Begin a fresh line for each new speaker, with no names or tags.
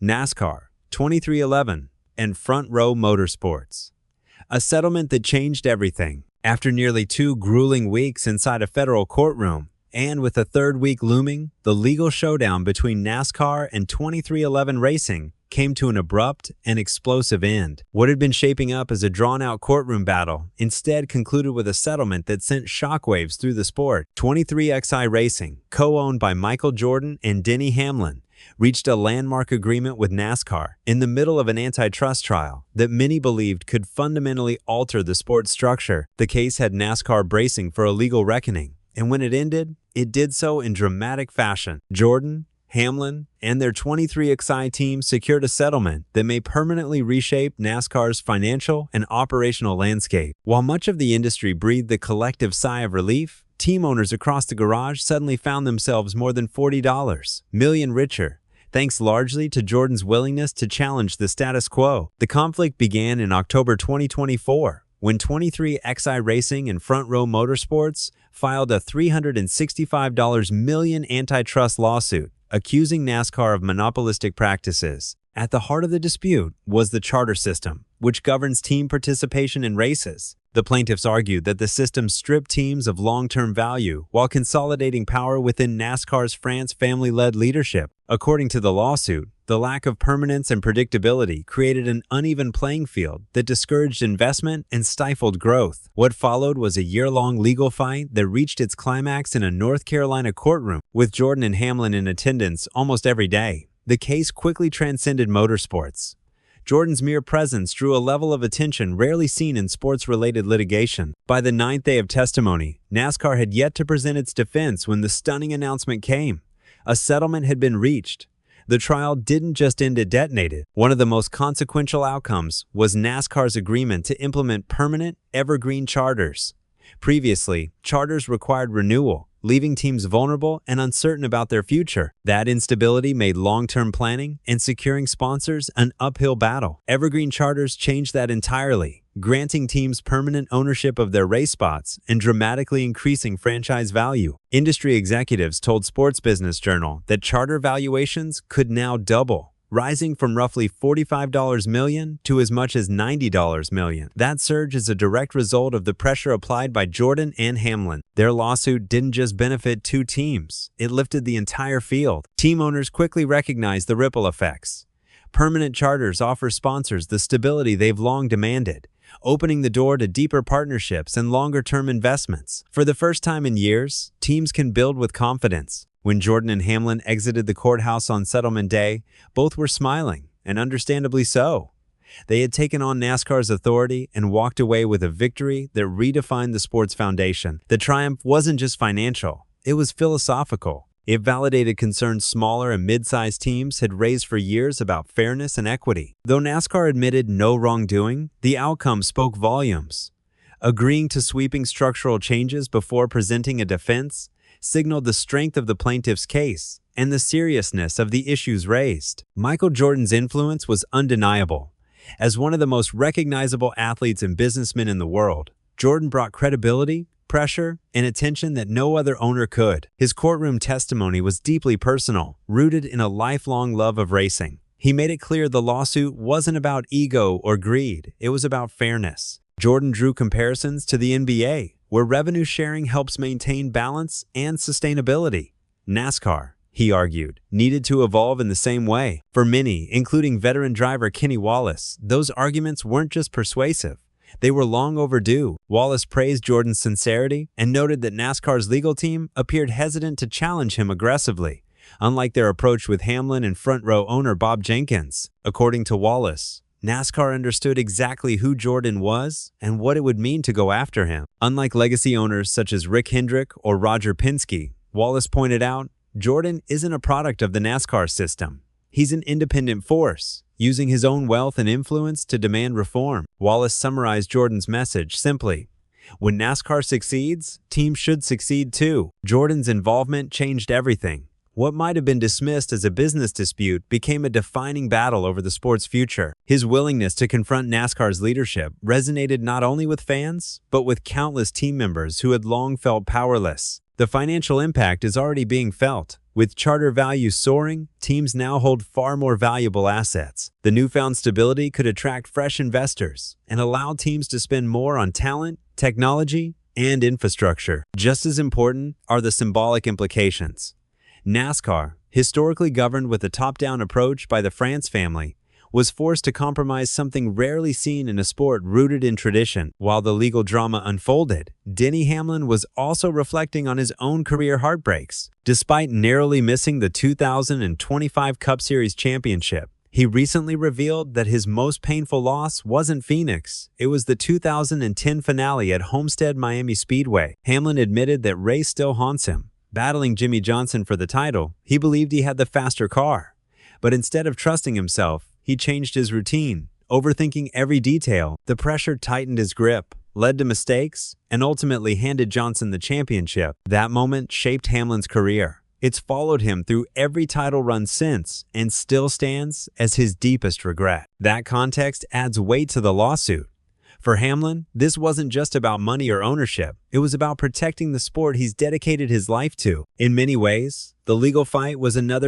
Nascar, 2311, and Front Row Motorsports. A settlement that changed everything. After nearly 2 grueling weeks inside a federal courtroom, and with a third week looming, the legal showdown between NASCAR and 2311 Racing came to an abrupt and explosive end. What had been shaping up as a drawn-out courtroom battle instead concluded with a settlement that sent shockwaves through the sport. 23XI Racing, co-owned by Michael Jordan and Denny Hamlin, reached a landmark agreement with NASCAR in the middle of an antitrust trial that many believed could fundamentally alter the sport's structure. The case had NASCAR bracing for a legal reckoning, and when it ended, it did so in dramatic fashion. Jordan, Hamlin, and their 23XI team secured a settlement that may permanently reshape NASCAR's financial and operational landscape. While much of the industry breathed a collective sigh of relief, team owners across the garage suddenly found themselves more than $40 million richer, thanks largely to Jordan's willingness to challenge the status quo. The conflict began in October 2024, when 23XI Racing and Front Row Motorsports filed a $365 million antitrust lawsuit, accusing NASCAR of monopolistic practices. At the heart of the dispute was the charter system, which governs team participation in races. The plaintiffs argued that the system stripped teams of long-term value while consolidating power within NASCAR's France family-led leadership. According to the lawsuit, the lack of permanence and predictability created an uneven playing field that discouraged investment and stifled growth. What followed was a year-long legal fight that reached its climax in a North Carolina courtroom, with Jordan and Hamlin in attendance almost every day. The case quickly transcended motorsports. Jordan's mere presence drew a level of attention rarely seen in sports-related litigation. By the 9th day of testimony, NASCAR had yet to present its defense when the stunning announcement came. A settlement had been reached. The trial didn't just end, it detonated. One of the most consequential outcomes was NASCAR's agreement to implement permanent, evergreen charters. Previously, charters required renewal, leaving teams vulnerable and uncertain about their future. That instability made long-term planning and securing sponsors an uphill battle. Evergreen charters changed that entirely, granting teams permanent ownership of their race spots and dramatically increasing franchise value. Industry executives told Sports Business Journal that charter valuations could now double, rising from roughly $45 million to as much as $90 million. That surge is a direct result of the pressure applied by Jordan and Hamlin. Their lawsuit didn't just benefit 2 teams, it lifted the entire field. Team owners quickly recognized the ripple effects. Permanent charters offer sponsors the stability they've long demanded, opening the door to deeper partnerships and longer-term investments. For the first time in years, teams can build with confidence. When Jordan and Hamlin exited the courthouse on settlement day, both were smiling, and understandably so. They had taken on NASCAR's authority and walked away with a victory that redefined the sport's foundation. The triumph wasn't just financial, it was philosophical. It validated concerns smaller and mid-sized teams had raised for years about fairness and equity. Though NASCAR admitted no wrongdoing, the outcome spoke volumes. Agreeing to sweeping structural changes before presenting a defense signaled the strength of the plaintiff's case and the seriousness of the issues raised. Michael Jordan's influence was undeniable. As one of the most recognizable athletes and businessmen in the world, Jordan brought credibility, pressure, and attention that no other owner could. His courtroom testimony was deeply personal, rooted in a lifelong love of racing. He made it clear the lawsuit wasn't about ego or greed, it was about fairness. Jordan drew comparisons to the NBA, where revenue sharing helps maintain balance and sustainability. NASCAR, he argued, needed to evolve in the same way. For many, including veteran driver Kenny Wallace, those arguments weren't just persuasive. They were long overdue. Wallace praised Jordan's sincerity and noted that NASCAR's legal team appeared hesitant to challenge him aggressively, unlike their approach with Hamlin and Front Row owner Bob Jenkins. According to Wallace, NASCAR understood exactly who Jordan was and what it would mean to go after him. Unlike legacy owners such as Rick Hendrick or Roger Penske, Wallace pointed out, Jordan isn't a product of the NASCAR system. He's an independent force, using his own wealth and influence to demand reform. Wallace summarized Jordan's message simply: when NASCAR succeeds, teams should succeed too. Jordan's involvement changed everything. What might have been dismissed as a business dispute became a defining battle over the sport's future. His willingness to confront NASCAR's leadership resonated not only with fans, but with countless team members who had long felt powerless. The financial impact is already being felt, With charter values soaring, teams now hold far more valuable assets. The newfound stability could attract fresh investors and allow teams to spend more on talent, technology, and infrastructure. Just as important are the symbolic implications. Nascar, historically governed with a top-down approach by the France family, was forced to compromise something rarely seen in a sport rooted in tradition. While the legal drama unfolded, Denny Hamlin was also reflecting on his own career heartbreaks. Despite narrowly missing the 2025 Cup Series championship, he recently revealed that his most painful loss wasn't Phoenix. It was the 2010 finale at Homestead Miami Speedway. Hamlin admitted that race still haunts him. Battling Jimmy Johnson for the title, he believed he had the faster car. But instead of trusting himself, he changed his routine, overthinking every detail. The pressure tightened his grip, led to mistakes, and ultimately handed Johnson the championship. That moment shaped Hamlin's career. It's followed him through every title run since and still stands as his deepest regret. That context adds weight to the lawsuit. For Hamlin, this wasn't just about money or ownership. It was about protecting the sport he's dedicated his life to. In many ways, the legal fight was another